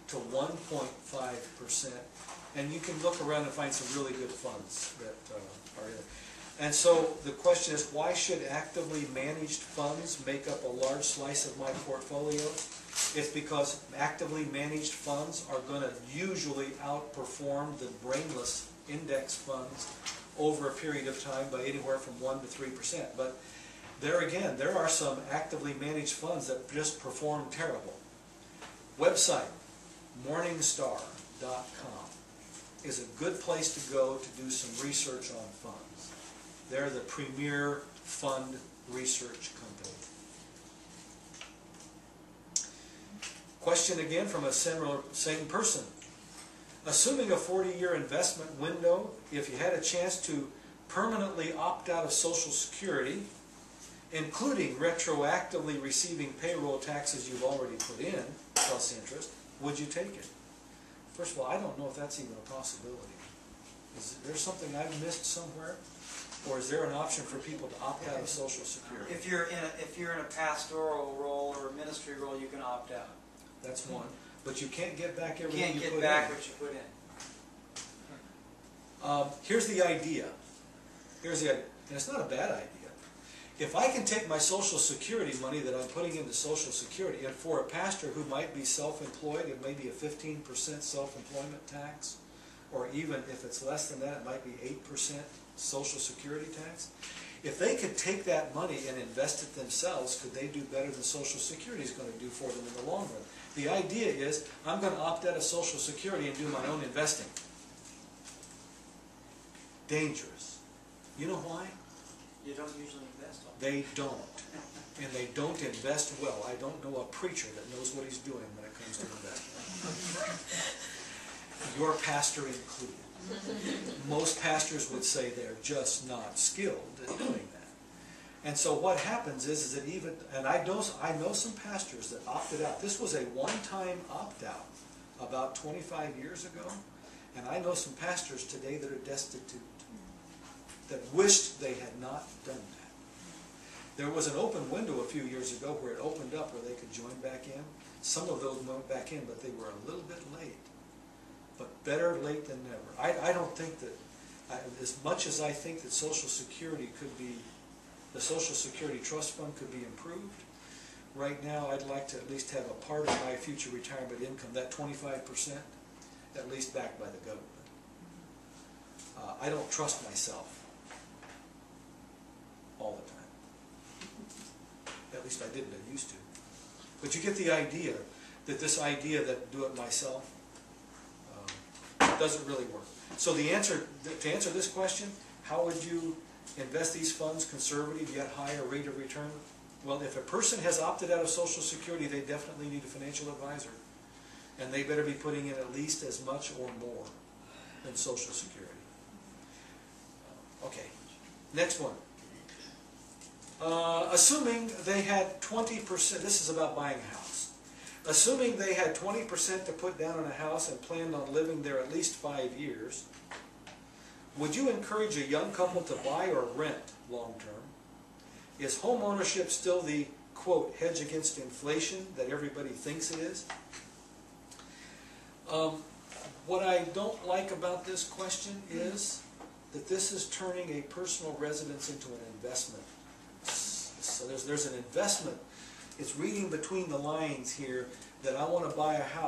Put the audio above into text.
to 1.5%. And you can look around and find some really good funds that are in it. And so the question is, why should actively managed funds make up a large slice of my portfolio? It's because actively managed funds are going to usually outperform the brainless index funds over a period of time by anywhere from 1 to 3%. But there again, there are some actively managed funds that just perform terrible. Website, morningstar.com is a good place to go to do some research on funds. They're the premier fund research company. Question again from a same person. Assuming a 40-year investment window, if you had a chance to permanently opt out of Social Security, including retroactively receiving payroll taxes you've already put in, plus interest, would you take it? First of all, I don't know if that's even a possibility. Is there something I've missed somewhere? Or is there an option for people to opt out of Social Security? If you're in a pastoral role or a ministry role, you can opt out. That's one. But you can't get back everything you put in. You can't get back what you put in. Here's the idea. Here's the idea. And it's not a bad idea. If I can take my Social Security money that I'm putting into Social Security, and for a pastor who might be self-employed, it may be a 15% self-employment tax, or even if it's less than that, it might be 8% Social Security tax. If they could take that money and invest it themselves, could they do better than Social Security is going to do for them in the long run? The idea is, I'm going to opt out of Social Security and do my own investing. Dangerous. You know why? You don't usually invest all. They don't. And they don't invest well. I don't know a preacher that knows what he's doing when it comes to investing. Your pastor included. Most pastors would say they're just not skilled at doing that. And so what happens is that even, and I know some pastors that opted out. This was a one-time opt-out about 25 years ago. And I know some pastors today that are destitute, that wished they had not done that. There was an open window a few years ago where it opened up where they could join back in. Some of those went back in, but they were a little bit late. But better late than never. I don't think that, as much as I think that Social Security could be, the Social Security Trust Fund could be improved, right now I'd like to at least have a part of my future retirement income, that 25%, at least backed by the government. I don't trust myself all the time. At least I didn't, I used to. But you get the idea that this idea that do it myself doesn't really work. So the answer, to answer this question, how would you invest these funds conservative yet higher rate of return? Well, if a person has opted out of Social Security, they definitely need a financial advisor. And they better be putting in at least as much or more than Social Security. Okay, next one. Assuming they had 20%, this is about buying a house. Assuming they had 20% to put down on a house and planned on living there at least 5 years, would you encourage a young couple to buy or rent long term? Is home ownership still the, quote, hedge against inflation that everybody thinks it is? What I don't like about this question is that this is turning a personal residence into an investment. So there's an investment. It's reading between the lines here that I want to buy a house